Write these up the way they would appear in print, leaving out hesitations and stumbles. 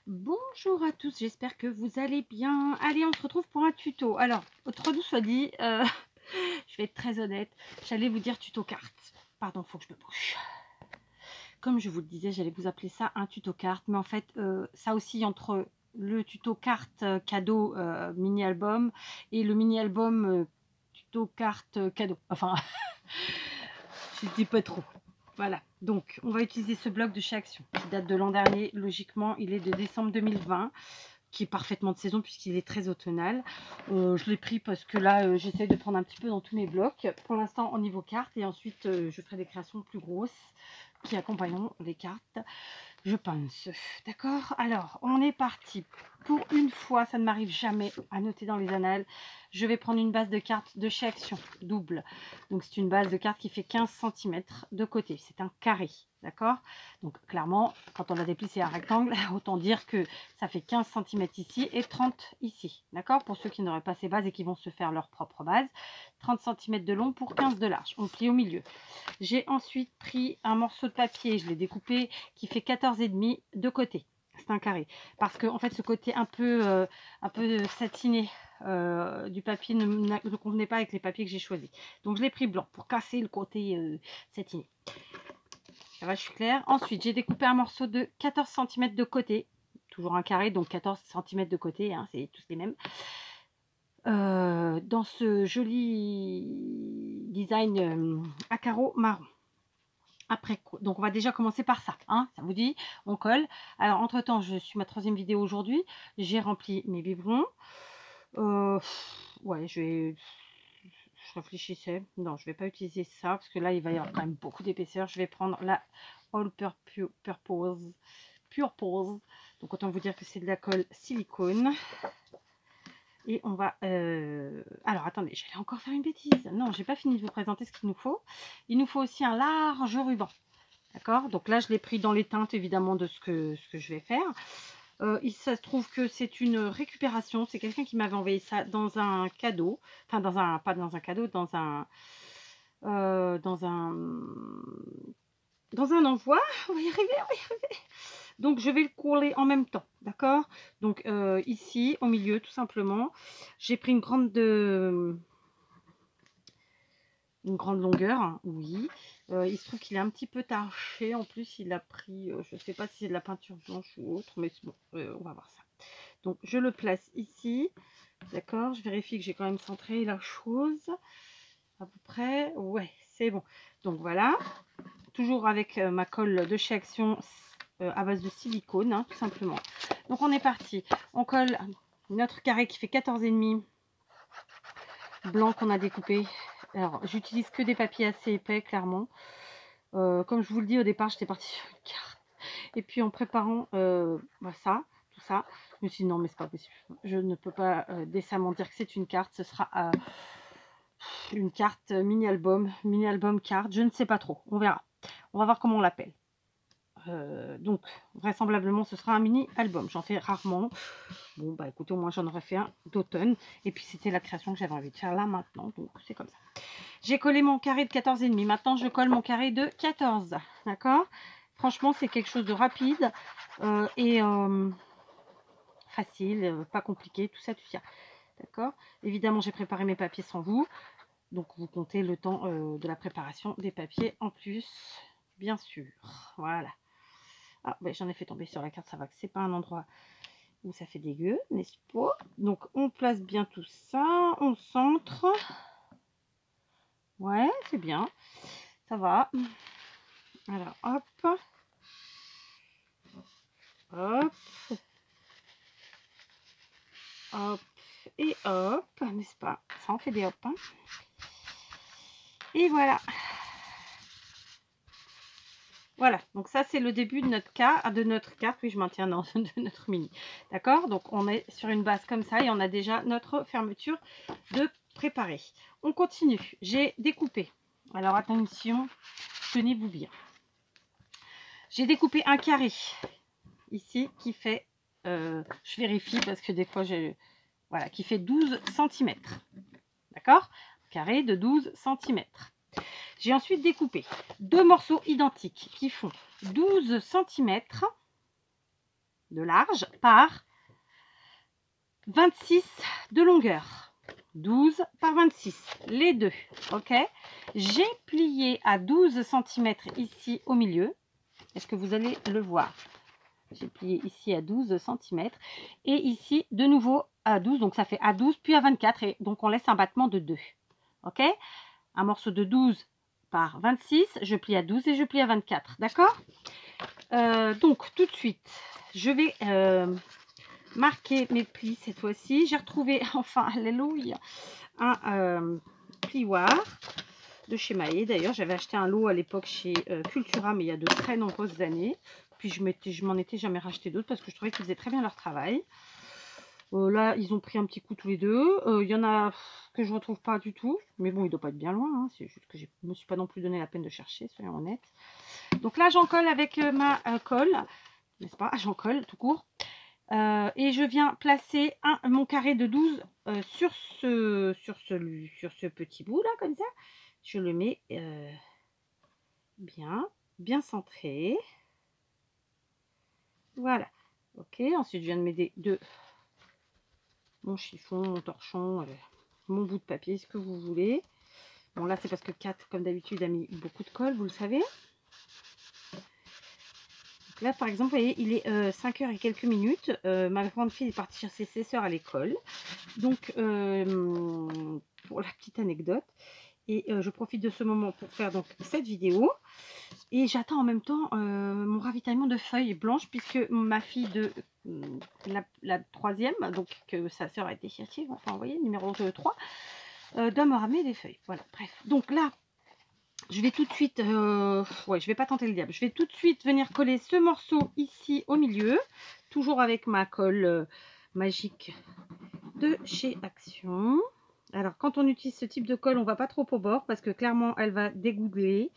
Bonjour à tous, j'espère que vous allez bien. Allez, on se retrouve pour un tuto. Alors, autrement soit dit, je vais être très honnête, j'allais vous dire tuto carte. Pardon, faut que je me bouge. Comme je vous le disais, j'allais vous appeler ça un tuto carte, mais en fait, ça oscille entre le tuto carte cadeau mini-album et le mini-album tuto carte cadeau. Enfin, je ne dis pas trop. Voilà, donc on va utiliser ce bloc de chez Action qui date de l'an dernier. Logiquement, il est de décembre 2020, qui est parfaitement de saison puisqu'il est très automnal. Je l'ai pris parce que là, j'essaie de prendre un petit peu dans tous mes blocs. Pour l'instant, au niveau cartes, et ensuite, je ferai des créations plus grosses qui accompagneront les cartes, je pense. D'accord? Alors, on est parti. Pour une fois, ça ne m'arrive jamais à noter dans les annales. Je vais prendre une base de cartes de chez Action, double. Donc, c'est une base de cartes qui fait 15 cm de côté. C'est un carré. D'accord? Donc, clairement, quand on a déplissé un rectangle, autant dire que ça fait 15 cm ici et 30 ici. D'accord? Pour ceux qui n'auraient pas ces bases et qui vont se faire leur propre base. 30 cm de long pour 15 de large. On plie au milieu. J'ai ensuite pris un morceau de papier, je l'ai découpé, qui fait 14,5 de côté. C'est un carré. Parce que en fait, ce côté un peu satiné du papier ne convenait pas avec les papiers que j'ai choisis. Donc, je l'ai pris blanc pour casser le côté satiné. Ça va, je suis claire. Ensuite, j'ai découpé un morceau de 14 cm de côté. Toujours un carré, donc 14 cm de côté, hein, c'est tous les mêmes. Dans ce joli design à carreaux marron. Après, donc on va déjà commencer par ça, hein, ça vous dit, on colle. Alors entre temps, je suis ma 3e vidéo aujourd'hui, j'ai rempli mes biberons. Ouais, je réfléchissais, non, je vais pas utiliser ça parce que là il va y avoir quand même beaucoup d'épaisseur. Je vais prendre la All Purpose, donc autant vous dire que c'est de la colle silicone. Et on va... Alors, attendez, j'allais encore faire une bêtise. Non, j'ai pas fini de vous présenter ce qu'il nous faut. Il nous faut aussi un large ruban. D'accord? Donc là, je l'ai pris dans les teintes, évidemment, de ce que je vais faire. Ça se trouve que c'est une récupération. C'est quelqu'un qui m'avait envoyé ça dans un cadeau. Enfin, pas dans un cadeau, dans un envoi. On va y arriver, on va y arriver. Donc, je vais le coller en même temps, d'accord? Donc, ici, au milieu, tout simplement, j'ai pris une grande longueur, hein, oui. Il se trouve qu'il est un petit peu taché. En plus, il a pris, je ne sais pas si c'est de la peinture blanche ou autre, mais bon, on va voir ça. Donc, je le place ici, d'accord? Je vérifie que j'ai quand même centré la chose, à peu près. Ouais, c'est bon. Donc, voilà. Toujours avec ma colle de chez Action à base de silicone, hein, tout simplement. Donc on est parti. On colle notre carré qui fait 14,5 blanc qu'on a découpé. Alors j'utilise que des papiers assez épais, clairement. Comme je vous le dis au départ, j'étais partie sur une carte. Et puis en préparant ça, tout ça, je me suis dit non mais c'est pas possible. Je ne peux pas décemment dire que c'est une carte. Ce sera une carte mini-album carte. Je ne sais pas trop. On verra. On va voir comment on l'appelle. Donc vraisemblablement ce sera un mini album, j'en fais rarement. Bon bah écoutez, au moins j'en aurais fait un d'automne et puis c'était la création que j'avais envie de faire là maintenant, donc c'est comme ça. J'ai collé mon carré de 14,5, maintenant je colle mon carré de 14, d'accord? Franchement c'est quelque chose de rapide et facile, pas compliqué, tout ça, d'accord? Évidemment j'ai préparé mes papiers sans vous, donc vous comptez le temps de la préparation des papiers en plus, bien sûr. Voilà. Ah, ben, j'en ai fait tomber sur la carte, ça va que c'est pas un endroit où ça fait dégueu, n'est-ce pas? Donc, on place bien tout ça, on centre. Ouais, c'est bien, ça va. Alors, hop. Hop. Hop. Et hop, n'est-ce pas? Ça en fait des hop. Hein. Et voilà. Voilà, donc ça c'est le début de notre carte, oui je maintiens dans de notre mini, d'accord? Donc on est sur une base comme ça et on a déjà notre fermeture de préparée. On continue, j'ai découpé, alors attention, tenez-vous bien. J'ai découpé un carré ici qui fait, je vérifie parce que des fois voilà, qui fait 12 cm, d'accord? Carré de 12 cm. J'ai ensuite découpé 2 morceaux identiques qui font 12 cm. de large par 26 de longueur. 12 par 26, les deux, ok. J'ai plié à 12 cm ici au milieu. Est-ce que vous allez le voir? J'ai plié ici à 12 cm et ici de nouveau à 12, donc ça fait à 12 puis à 24 et donc on laisse un battement de 2, ok. Un morceau de 12 par 26, je plie à 12 et je plie à 24, d'accord. Donc tout de suite, je vais marquer mes plis cette fois-ci. J'ai retrouvé, enfin, alléluia, un plioir de chez Maé. D'ailleurs, j'avais acheté un lot à l'époque chez Cultura, mais il y a de très nombreuses années. Puis je m'en étais jamais racheté d'autres parce que je trouvais qu'ils faisaient très bien leur travail. Là, ils ont pris un petit coup tous les deux. Il y en a que je ne retrouve pas du tout. Mais bon, il ne doit pas être bien loin. Hein. C'est juste que je ne me suis pas non plus donné la peine de chercher, soyons honnêtes. Donc là, j'en colle avec ma colle. N'est-ce pas? J'en colle tout court. Et je viens placer mon carré de 12 sur ce petit bout là, comme ça. Je le mets bien centré. Voilà. Ok, ensuite je viens de mettre mon chiffon, mon torchon, mon bout de papier, ce que vous voulez. Bon là c'est parce que Kat, comme d'habitude, a mis beaucoup de colle, vous le savez. Là, par exemple, vous voyez, il est 5h et quelques minutes. Ma grande fille est partie chercher ses sœurs à l'école. Donc, pour la petite anecdote. Et je profite de ce moment pour faire donc cette vidéo. Et j'attends en même temps mon ravitaillement de feuilles blanches, puisque ma fille de la troisième, donc que sa sœur a été chercher, enfin, vous voyez, numéro 3, doit me ramener des feuilles. Voilà, bref. Donc là, je vais tout de suite, ouais, je vais pas tenter le diable. Je vais tout de suite venir coller ce morceau ici au milieu, toujours avec ma colle magique de chez Action. Alors, quand on utilise ce type de colle, on va pas trop au bord parce que clairement, elle va dégouler,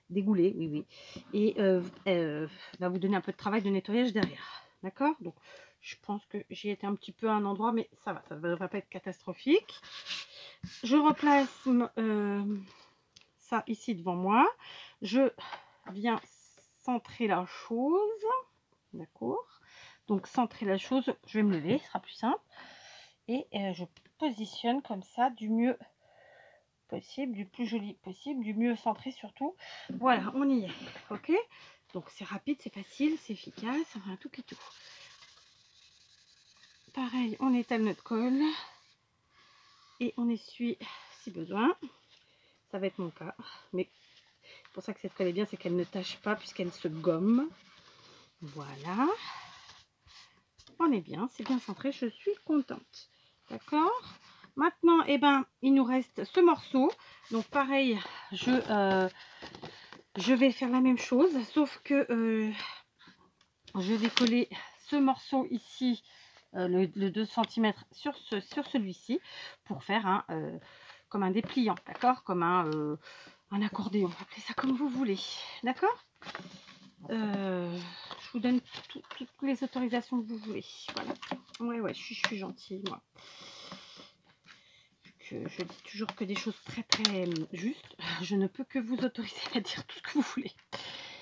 oui, et va vous donner un peu de travail de nettoyage derrière. D'accord? Donc, je pense que j'y étais un petit peu à un endroit, mais ça va, ça ne devrait pas être catastrophique. Je replace ça ici devant moi, je viens centrer la chose, d'accord, donc centrer la chose, je vais me lever, ce sera plus simple, et je positionne comme ça du mieux possible, du plus joli possible, du mieux centré surtout. Voilà, on y est, ok. Donc c'est rapide, c'est facile, c'est efficace, enfin tout qui tout. Pareil, on étale notre colle et on essuie si besoin. Ça va être mon cas, mais pour ça que cette colle est bien, c'est qu'elle ne tâche pas puisqu'elle se gomme. Voilà. On est bien, c'est bien centré, je suis contente. D'accord. Maintenant, eh ben, il nous reste ce morceau. Donc pareil, je vais faire la même chose, sauf que je vais coller ce morceau ici, le 2 cm sur celui-ci, pour faire comme un dépliant, d'accord, comme un accordéon, appelez ça comme vous voulez, d'accord. Je vous donne toutes les autorisations que vous voulez, voilà. Ouais, je suis gentille, moi. Je dis toujours que des choses très justes. Je ne peux que vous autoriser à dire tout ce que vous voulez.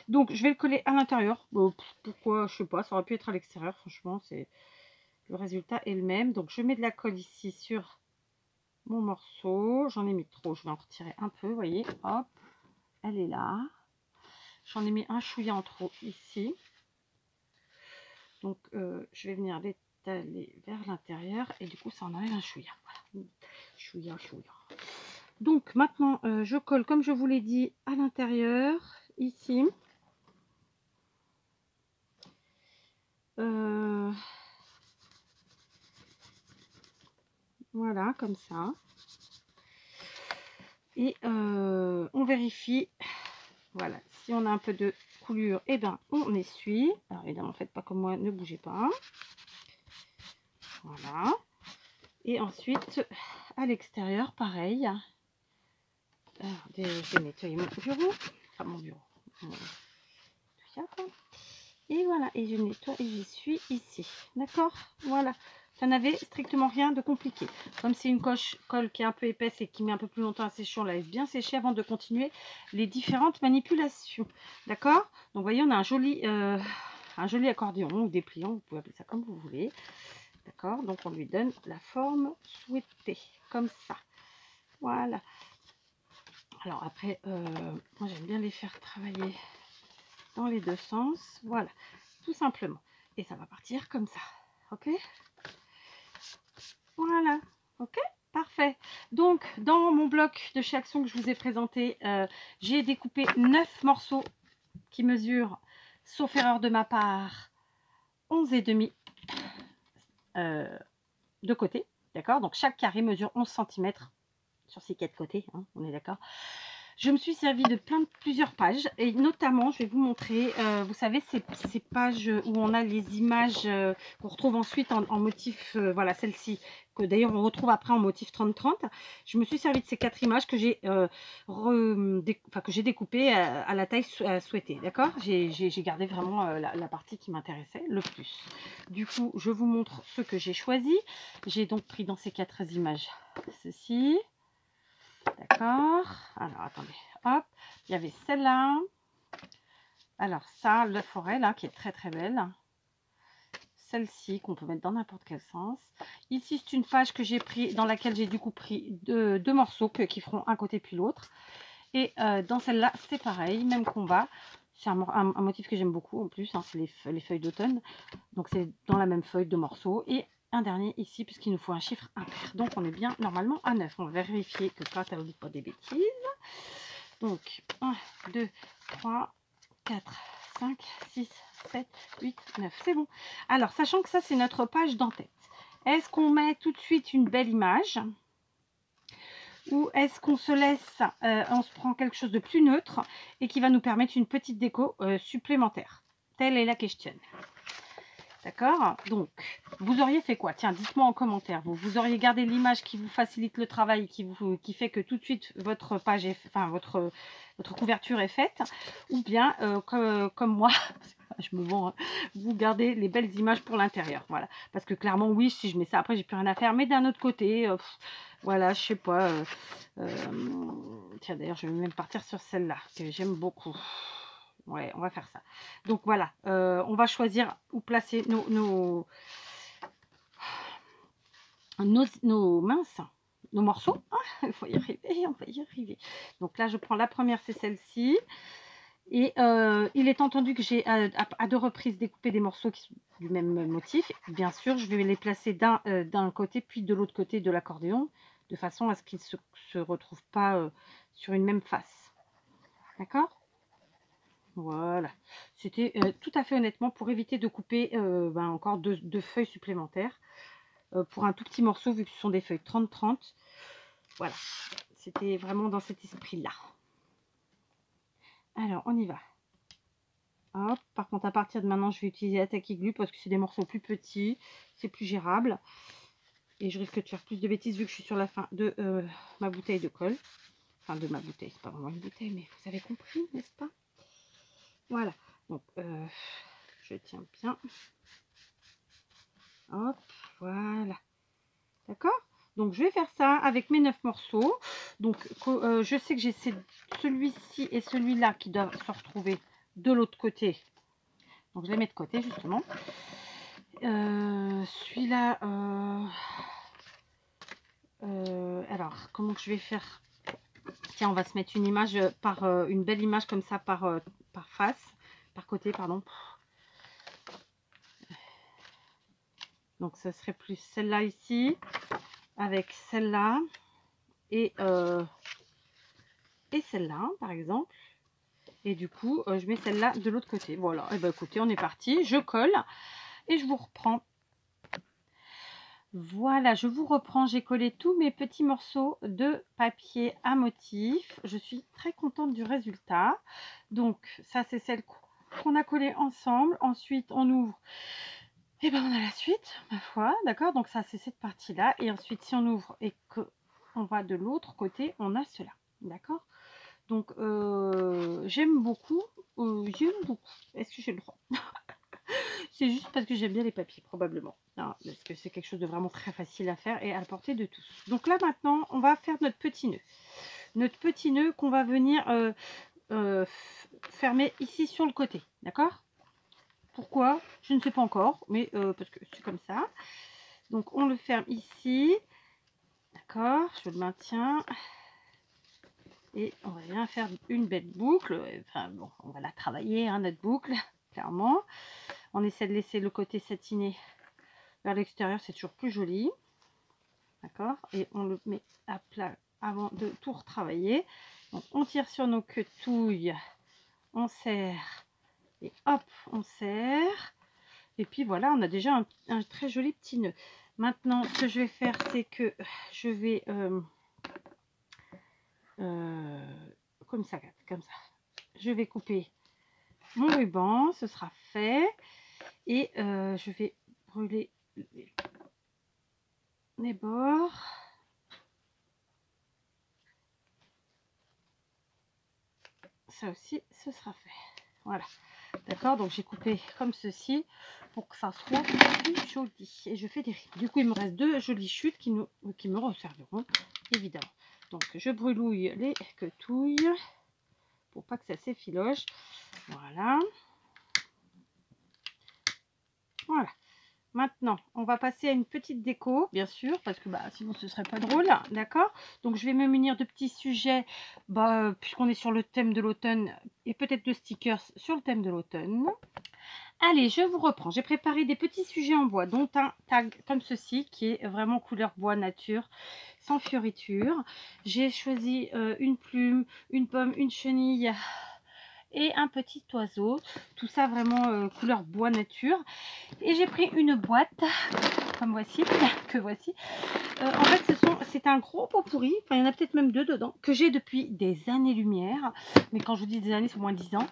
Donc, je vais le coller à l'intérieur. Bon, pourquoi, je sais pas, ça aurait pu être à l'extérieur, franchement, le résultat est le même. Donc, je mets de la colle ici sur mon morceau. J'en ai mis trop, je vais en retirer un peu, vous voyez, hop, elle est là. J'en ai mis un chouïa en trop ici. Donc, je vais venir l'étaler vers l'intérieur et du coup, ça en enlève un chouïa. Voilà. Chouïa. Donc, maintenant, je colle, comme je vous l'ai dit, à l'intérieur, ici. Voilà, comme ça. Et on vérifie. Voilà, si on a un peu de coulure, et ben on essuie. Alors évidemment, faites pas comme moi, ne bougez pas. Voilà. Et ensuite, à l'extérieur, pareil. Alors, je vais nettoyer mon bureau. Enfin, mon bureau. Et voilà, et je nettoie et j'essuie ici. D'accord? Voilà. Ça n'avait strictement rien de compliqué. Comme c'est une colle qui est un peu épaisse et qui met un peu plus longtemps à sécher, on la laisse bien sécher avant de continuer les différentes manipulations. D'accord? Donc, vous voyez, on a un joli un joli accordéon ou dépliant, vous pouvez appeler ça comme vous voulez. D'accord, donc on lui donne la forme souhaitée, comme ça. Voilà. Alors après, moi j'aime bien les faire travailler dans les deux sens. Voilà, tout simplement. Et ça va partir comme ça. Ok? Voilà. Ok? Parfait. Donc, dans mon bloc de chez Action que je vous ai présenté, j'ai découpé 9 morceaux qui mesurent, sauf erreur de ma part, 11,5 de côté. D'accord? Donc, chaque carré mesure 11 cm sur ces 4 côtés. Hein, on est d'accord? Je me suis servi de plusieurs pages et notamment, je vais vous montrer, vous savez, ces pages où on a les images qu'on retrouve ensuite en motif, voilà, celle-ci, que d'ailleurs on retrouve après en motif 30-30. Je me suis servi de ces 4 images que j'ai découpées à la taille souhaitée, d'accord? J'ai gardé vraiment la partie qui m'intéressait le plus. Du coup, je vous montre ce que j'ai choisi. J'ai donc pris dans ces 4 images ceci. D'accord. Alors, attendez. Hop. Il y avait celle-là. Alors, ça, la forêt, là, qui est très, très belle. Celle-ci, qu'on peut mettre dans n'importe quel sens. Ici, c'est une page que j'ai pris, dans laquelle j'ai du coup pris deux morceaux qui feront un côté puis l'autre. Et dans celle-là, c'est pareil, même combat. C'est un motif que j'aime beaucoup, en plus. Hein, c'est les feuilles d'automne. Donc, c'est dans la même feuille de morceaux. Et un dernier ici, puisqu'il nous faut un chiffre impair. Donc, on est bien normalement à 9. On va vérifier que toi, tu n'as pas des bêtises. Donc, 1, 2, 3, 4, 5, 6, 7, 8, 9. C'est bon. Alors, sachant que ça, c'est notre page d'en-tête. Est-ce qu'on met tout de suite une belle image? Ou est-ce qu'on se laisse, on se prend quelque chose de plus neutre et qui va nous permettre une petite déco supplémentaire? Telle est la question. D'accord? Donc, vous auriez fait quoi? Tiens, dites-moi en commentaire. Vous auriez gardé l'image qui vous facilite le travail, qui fait que tout de suite votre page est, enfin votre couverture est faite, ou bien comme moi, je me vends, hein, vous gardez les belles images pour l'intérieur. Voilà. Parce que clairement, oui, si je mets ça après, j'ai plus rien à faire. Mais d'un autre côté, voilà, je sais pas. Tiens, d'ailleurs, je vais même partir sur celle-là que j'aime beaucoup. Ouais, on va faire ça. Donc voilà, on va choisir où placer nos morceaux. Ah, il faut y arriver, on va y arriver. Donc là, je prends la première, c'est celle-ci. Et il est entendu que j'ai à 2 reprises découpé des morceaux qui sont du même motif. Bien sûr, je vais les placer d'un côté puis de l'autre côté de l'accordéon, de façon à ce qu'ils ne se retrouvent pas sur une même face. D'accord? Voilà, c'était tout à fait honnêtement pour éviter de couper encore deux feuilles supplémentaires pour un tout petit morceau vu que ce sont des feuilles 30-30. Voilà, c'était vraiment dans cet esprit-là. Alors, on y va. Hop, par contre, à partir de maintenant, je vais utiliser la tacky glue parce que c'est des morceaux plus petits, c'est plus gérable. Et je risque de faire plus de bêtises vu que je suis sur la fin de ma bouteille de colle. Enfin, de ma bouteille, c'est pas vraiment une bouteille, mais vous avez compris, n'est-ce pas? Voilà, donc je tiens bien. Hop, voilà. D'accord? Donc je vais faire ça avec mes 9 morceaux. Donc je sais que j'ai celui-ci et celui-là qui doivent se retrouver de l'autre côté. Donc je les mets de côté justement. Celui-là, alors comment je vais faire? Tiens, on va se mettre une image par une belle image comme ça par face, par côté, pardon. Donc ce serait plus celle-là ici, avec celle-là et celle-là par exemple. Et du coup, je mets celle-là de l'autre côté. Voilà, et ben écoutez, on est parti. Je colle et je vous reprends. Voilà, je vous reprends. J'ai collé tous mes petits morceaux de papier à motif. Je suis très contente du résultat. Donc, ça, c'est celle qu'on a collée ensemble. Ensuite, on ouvre. Et ben, on a la suite, ma foi. D'accord? Donc, ça, c'est cette partie-là. Et ensuite, si on ouvre et qu'on va de l'autre côté, on a cela. D'accord? Donc, j'aime beaucoup. Est-ce que j'ai le droit? C'est juste parce que j'aime bien les papiers, probablement. Non, parce que c'est quelque chose de vraiment très facile à faire et à la portée de tous. Donc là, maintenant, on va faire notre petit nœud. Notre petit nœud qu'on va venir fermer ici sur le côté. D'accord? Pourquoi? Je ne sais pas encore, mais parce que c'est comme ça. Donc on le ferme ici. D'accord, je le maintiens. Et on va bien faire une belle boucle. Enfin bon, on va la travailler, hein, notre boucle, clairement. On essaie de laisser le côté satiné vers l'extérieur, c'est toujours plus joli. D'accord, et on le met à plat avant de tout retravailler. Donc on tire sur nos quetouilles, on serre, et hop, on serre. Et puis voilà, on a déjà un très joli petit nœud. Maintenant, ce que je vais faire, c'est que je vais... comme ça, je vais couper mon ruban, ce sera fait, et je vais brûler les bords. Ça aussi, ce sera fait. Voilà, d'accord, donc j'ai coupé comme ceci pour que ça soit plus joli, et je fais des rides. Du coup, il me reste 2 jolies chutes qui me resserviront évidemment. Donc je brûlouille les quetouilles pour pas que ça s'effiloche. Voilà. Voilà. Maintenant, on va passer à une petite déco, bien sûr, parce que sinon ce serait pas drôle, d'accord? Donc je vais me munir de petits sujets, puisqu'on est sur le thème de l'automne, et peut-être de stickers sur le thème de l'automne. Allez, je vous reprends. J'ai préparé des petits sujets en bois, dont un tag comme ceci, qui est vraiment couleur bois nature, sans fioriture. J'ai choisi une plume, une pomme, une chenille et un petit oiseau. Tout ça vraiment couleur bois nature. Et j'ai pris une boîte, comme voici, que voici. En fait, c'est un gros pot pourri, enfin il y en a peut-être même 2 dedans, que j'ai depuis des années-lumière. Mais quand je vous dis des années, c'est au moins 10 ans,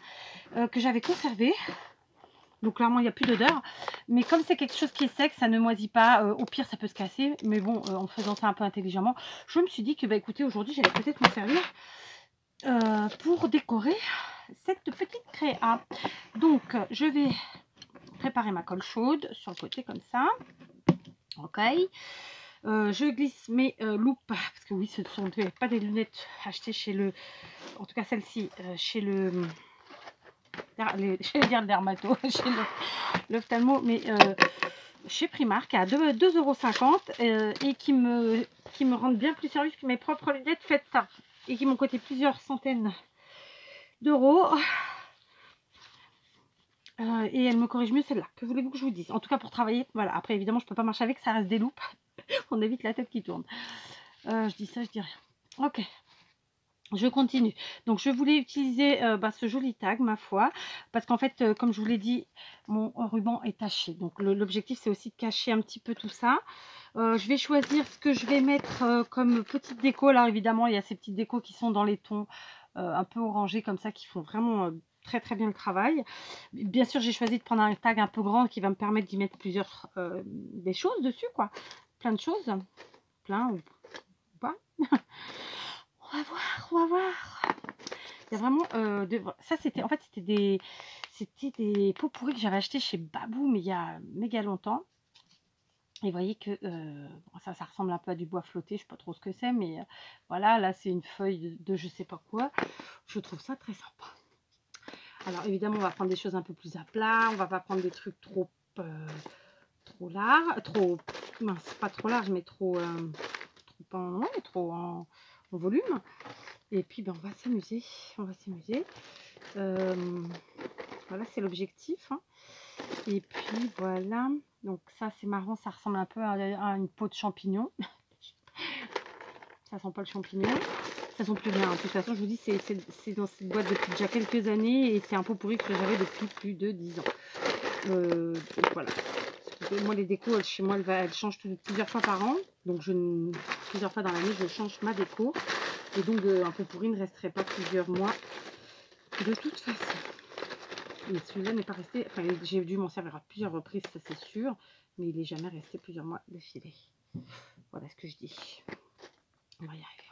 que j'avais conservé. Donc clairement, il n'y a plus d'odeur. Mais comme c'est quelque chose qui est sec, ça ne moisit pas. Au pire, ça peut se casser. Mais bon, en faisant ça un peu intelligemment, je me suis dit que, écoutez, aujourd'hui, j'allais peut-être m'en servir pour décorer cette petite créa. Donc, je vais préparer ma colle chaude sur le côté comme ça. Ok. Je glisse mes loupes, parce que oui, ce ne sont pas des lunettes achetées chez le... En tout cas, celle-ci, chez le... Chez le dermato, chez l'ophtalmo, mais chez Primark à 2,50 € et qui me rendent bien plus service que mes propres lunettes faites ça et qui m'ont coûté plusieurs centaines d'euros. Et elle me corrige mieux celle-là. Que voulez-vous que je vous dise? En tout cas pour travailler, voilà. Après évidemment je peux pas marcher avec, ça reste des loupes. On évite la tête qui tourne. Je dis ça, je dis rien. Ok. Je continue. Donc je voulais utiliser ce joli tag, ma foi, parce qu'en fait, comme je vous l'ai dit, mon ruban est taché. Donc l'objectif, c'est aussi de cacher un petit peu tout ça. Je vais choisir ce que je vais mettre comme petite déco. Alors évidemment, il y a ces petites décos qui sont dans les tons un peu orangés comme ça, qui font vraiment très très bien le travail. Bien sûr, j'ai choisi de prendre un tag un peu grand qui va me permettre d'y mettre plusieurs des choses dessus, quoi. Plein de choses. Plein ou pas. On va voir, on va voir. Il y a vraiment ça, c'était en fait c'était des pots pourris que j'avais acheté chez Babou, mais il y a méga longtemps. Et vous voyez que ça ressemble un peu à du bois flotté, je sais pas trop ce que c'est, mais voilà, là c'est une feuille de je sais pas quoi. Je trouve ça très sympa. Alors évidemment, on va prendre des choses un peu plus à plat, on va pas prendre des trucs trop larges, mince, pas trop large, mais trop en volume. Et puis on va s'amuser, voilà, c'est l'objectif, hein. Et puis voilà, donc ça c'est marrant, ça ressemble un peu à une peau de champignon. Ça sent pas le champignon, ça sent plus bien, de toute façon je vous dis, c'est dans cette boîte depuis déjà quelques années, et c'est un pot pourri que j'avais depuis plus de 10 ans. Donc voilà. Moi les décos chez moi elles changent plusieurs fois par an, donc plusieurs fois dans l'année je change ma déco, et donc un pot pourri ne resterait pas plusieurs mois de toute façon. Mais celui-là n'est pas resté, enfin j'ai dû m'en servir à plusieurs reprises, ça c'est sûr, mais il n'est jamais resté plusieurs mois d'affilée. Voilà ce que je dis. On va y arriver,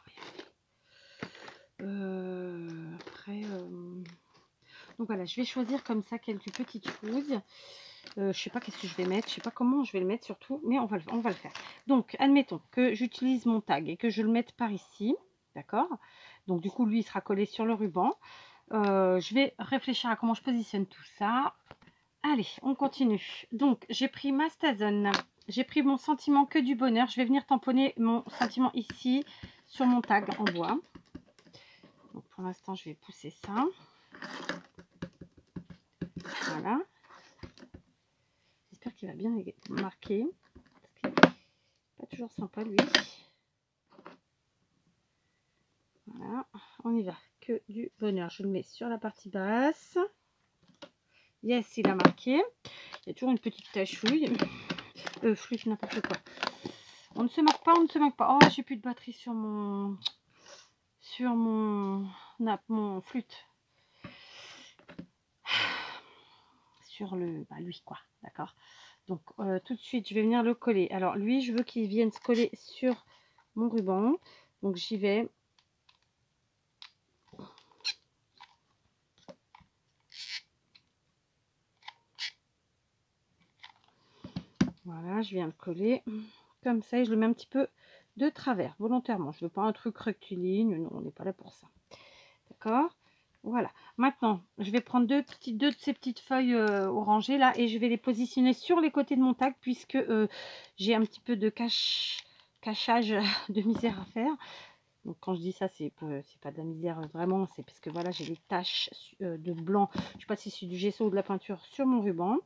Après donc voilà, je vais choisir comme ça quelques petites choses. Je sais pas qu'est-ce que je vais mettre, je sais pas comment je vais le mettre surtout, mais on va le faire. Donc admettons que j'utilise mon tag et que je le mette par ici, d'accord? Donc du coup lui il sera collé sur le ruban. Je vais réfléchir à comment je positionne tout ça. Allez, on continue. Donc, j'ai pris ma Stazone. J'ai pris mon sentiment que du bonheur. Je vais venir tamponner mon sentiment ici, sur mon tag en bois. Donc, pour l'instant, je vais pousser ça. Voilà. J'espère qu'il va bien marquer. Parce qu'il n'est pas toujours sympa, lui. Voilà. On y va. Que du bonheur. Je le mets sur la partie basse. Yes, il a marqué. Il y a toujours une petite tachouille. Flûte, n'importe quoi. On ne se moque pas, on ne se moque pas. Oh, j'ai plus de batterie sur mon mon flûte. Sur le lui quoi, d'accord. Donc tout de suite, je vais venir le coller. Alors lui, je veux qu'il vienne se coller sur mon ruban. Donc j'y vais. Voilà, je viens le coller comme ça et je le mets un petit peu de travers, volontairement. Je veux pas un truc rectiligne, non, on n'est pas là pour ça. D'accord? Voilà. Maintenant, je vais prendre deux de ces petites feuilles orangées là et je vais les positionner sur les côtés de mon tag puisque j'ai un petit peu de cachage de misère à faire. Donc quand je dis ça, c'est pas de la misère vraiment, c'est parce que voilà, j'ai des taches de blanc. Je ne sais pas si c'est du gesso ou de la peinture sur mon ruban.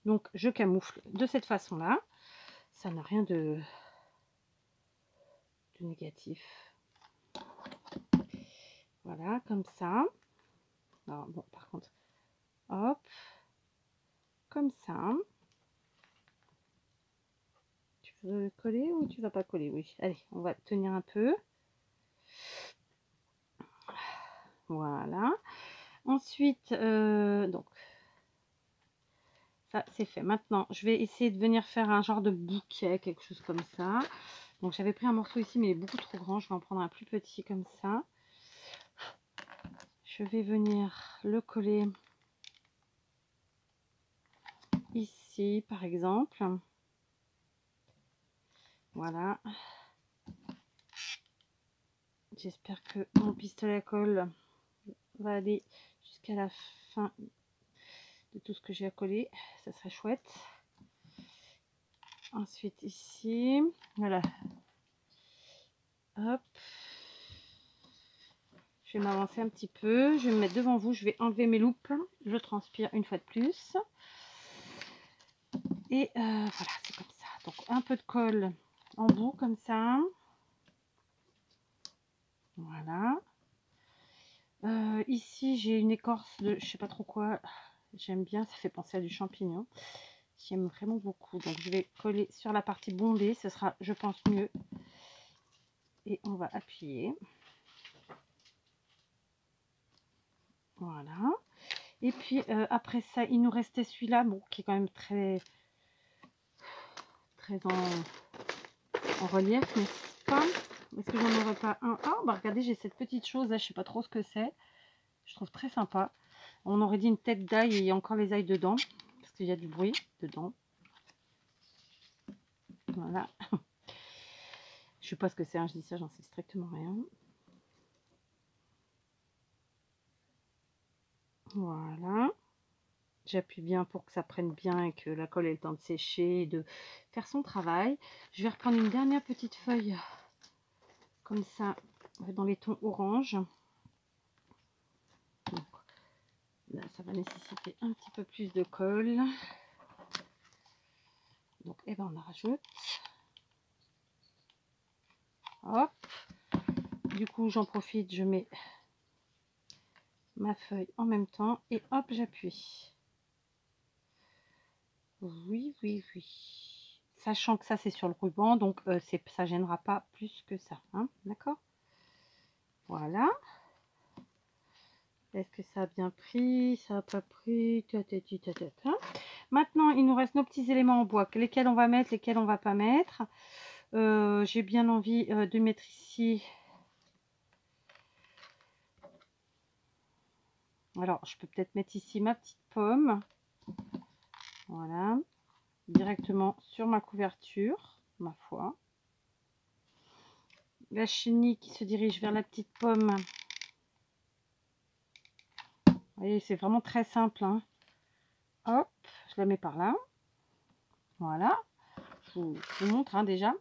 Donc je camoufle de cette façon-là. Ça n'a rien de négatif. Voilà, comme ça. Alors bon, par contre, hop, comme ça. Tu veux coller ou tu vas pas coller? Oui, allez, on va tenir un peu. Voilà. Ensuite, donc, ça c'est fait. Maintenant, je vais essayer de venir faire un genre de bouquet, quelque chose comme ça. Donc, j'avais pris un morceau ici, mais il est beaucoup trop grand. Je vais en prendre un plus petit comme ça. Je vais venir le coller ici, par exemple. Voilà. J'espère que mon pistolet à colle va aller jusqu'à la fin de tout ce que j'ai à coller. Ça serait chouette. Ensuite ici, voilà. Hop. Je vais m'avancer un petit peu. Je vais me mettre devant vous. Je vais enlever mes loupes. Je transpire une fois de plus. Et voilà, c'est comme ça. Donc un peu de colle en bout comme ça. Voilà. Ici, j'ai une écorce de je sais pas trop quoi. J'aime bien, ça fait penser à du champignon. J'aime vraiment beaucoup. Donc, je vais coller sur la partie bombée. Ce sera, je pense, mieux. Et on va appuyer. Voilà. Et puis, après ça, il nous restait celui-là, bon, qui est quand même très en relief, n'est-ce pas? Est-ce que j'en aurais pas un? Ah, bah regardez, j'ai cette petite chose là, je sais pas trop ce que c'est. Je trouve très sympa. On aurait dit une tête d'ail et il y a encore les ailes dedans. Parce qu'il y a du bruit dedans. Voilà. Je sais pas ce que c'est, hein, je dis ça, j'en sais strictement rien. Voilà. J'appuie bien pour que ça prenne bien et que la colle ait le temps de sécher et de faire son travail. Je vais reprendre une dernière petite feuille comme ça dans les tons orange. Donc, là, ça va nécessiter un petit peu plus de colle. Donc, eh ben, on en rajoute. Hop. Du coup, j'en profite, je mets ma feuille en même temps et hop, j'appuie. Oui, oui, oui. Sachant que ça, c'est sur le ruban, donc ça gênera pas plus que ça. Hein, d'accord? Voilà. Est-ce que ça a bien pris? Ça n'a pas pris? Hein. Maintenant, il nous reste nos petits éléments en bois. Lesquels on va mettre, lesquels on va pas mettre. J'ai bien envie de mettre ici. Alors, je peux peut-être mettre ici ma petite pomme. Voilà. Directement sur ma couverture, ma foi. La chenille qui se dirige vers la petite pomme. Vous voyez, c'est vraiment très simple. Hein. Hop, je la mets par là. Voilà. Je vous montre hein, déjà.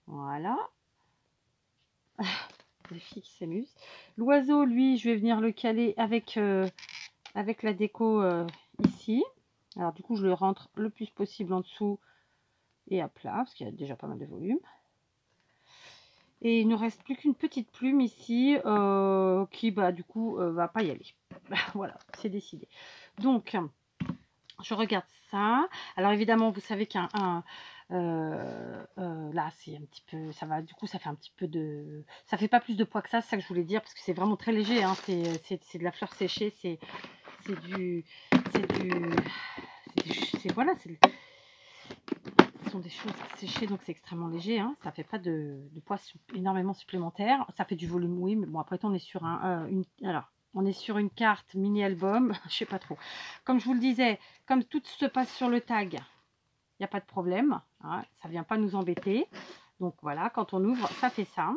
Voilà. Les filles qui s'amusent. L'oiseau, lui, je vais venir le caler avec, avec la déco ici. Alors du coup, je le rentre le plus possible en dessous et à plat, parce qu'il y a déjà pas mal de volume. Et il ne reste plus qu'une petite plume ici, qui, bah, du coup, va pas y aller. Voilà, c'est décidé. Donc, je regarde ça. Alors évidemment, vous savez qu'un là, c'est un petit peu, ça va, du coup, ça fait un petit peu de, ça fait pas plus de poids que ça, c'est ça que je voulais dire, parce que c'est vraiment très léger, hein, c'est de la fleur séchée, c'est voilà, ce sont des choses séchées, donc c'est extrêmement léger, hein, ça fait pas de poids énormément supplémentaire, ça fait du volume, oui, mais bon, après on est sur alors, on est sur une carte mini-album, je sais pas trop. Comme je vous le disais, comme tout se passe sur le tag, il n'y a pas de problème, hein, ça ne vient pas nous embêter. Donc voilà, quand on ouvre, ça fait ça.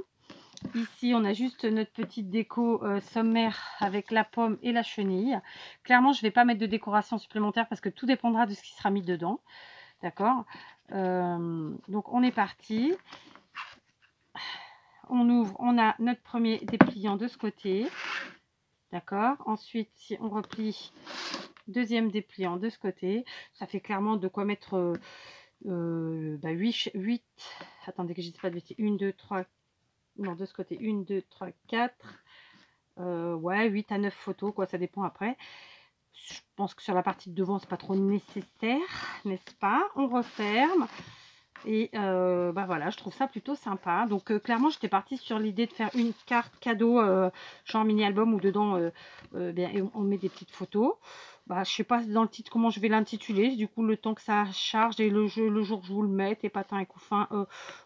Ici, on a juste notre petite déco sommaire avec la pomme et la chenille. Clairement, je ne vais pas mettre de décoration supplémentaire parce que tout dépendra de ce qui sera mis dedans. D'accord, donc on est parti. On ouvre, on a notre premier dépliant de ce côté. D'accord, ensuite, si on replie, deuxième dépliant de ce côté. Ça fait clairement de quoi mettre 8, attendez que je ne dise pas de bêtises, 1, 2, 3, non, de ce côté, 1, 2, 3, 4, ouais, 8 à 9 photos, quoi, ça dépend après. Je pense que sur la partie de devant, c'est pas trop nécessaire, n'est-ce pas? On referme. Et bah voilà, je trouve ça plutôt sympa. Donc clairement, j'étais partie sur l'idée de faire une carte cadeau, genre mini-album, où dedans, on met des petites photos. Bah, je sais pas dans le titre comment je vais l'intituler. Du coup, le temps que ça charge et le jour que je vous le mette, et patin et couffin,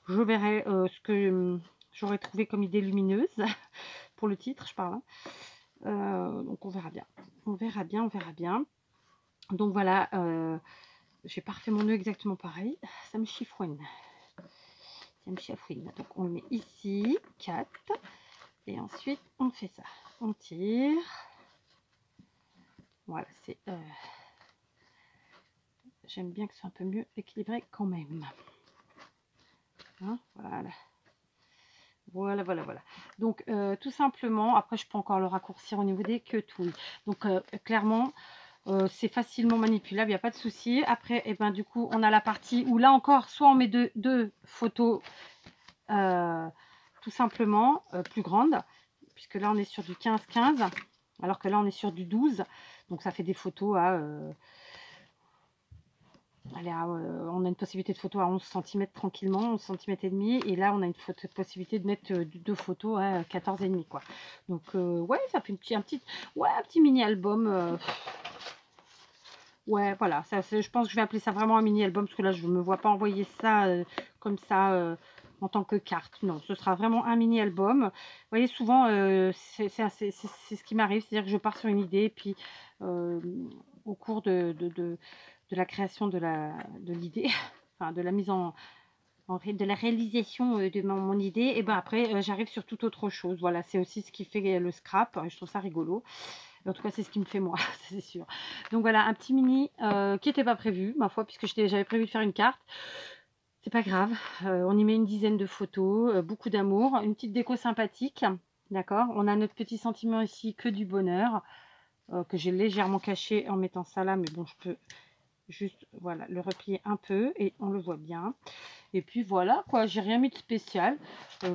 je verrai ce que j'aurais trouvé comme idée lumineuse. Pour le titre, je parle. Hein. Donc on verra bien. On verra bien, on verra bien. Donc voilà, j'ai pas refait mon nœud exactement pareil. Ça me chiffouine. Ça me chiffouine. Donc on le met ici, 4. Et ensuite, on fait ça. On tire. Voilà, c'est... j'aime bien que ce soit un peu mieux équilibré quand même. Hein, voilà. Voilà. Donc, tout simplement, après, je peux encore le raccourcir au niveau des quetouilles. Donc, clairement... c'est facilement manipulable, il n'y a pas de souci. Après, et ben, du coup, on a la partie où là encore, soit on met deux photos tout simplement plus grandes, puisque là on est sur du 15-15, alors que là on est sur du 12. Donc ça fait des photos à... on a une possibilité de photo à 11 cm tranquillement, 11 cm et demi, et là on a une possibilité de mettre deux photos à 14 et demi, quoi. Donc ouais, ça fait un petit mini album. Ouais, voilà, ça, je pense que je vais appeler ça vraiment un mini-album, parce que là, je ne me vois pas envoyer ça comme ça en tant que carte. Non, ce sera vraiment un mini-album. Vous voyez, souvent, c'est ce qui m'arrive, c'est-à-dire que je pars sur une idée, et puis au cours de la création de l'idée, enfin, de la mise de la réalisation de mon idée, et ben après, j'arrive sur toute autre chose. Voilà, c'est aussi ce qui fait le scrap, je trouve ça rigolo. En tout cas, c'est ce qui me fait moi, c'est sûr. Donc voilà, un petit mini qui n'était pas prévu, ma foi, puisque j'avais prévu de faire une carte. C'est pas grave, on y met une dizaine de photos, beaucoup d'amour, une petite déco sympathique, d'accord. On a notre petit sentiment ici, que du bonheur, que j'ai légèrement caché en mettant ça là, mais bon, je peux juste, voilà, le replier un peu et on le voit bien. Et puis voilà, quoi, j'ai rien mis de spécial,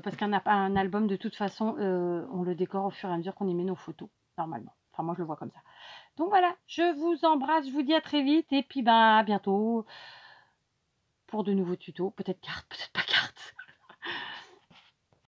parce qu'un album, de toute façon, on le décore au fur et à mesure qu'on y met nos photos, normalement. Enfin, moi, je le vois comme ça. Donc voilà, je vous embrasse, je vous dis à très vite. Et puis, ben, à bientôt pour de nouveaux tutos. Peut-être carte, peut-être pas carte.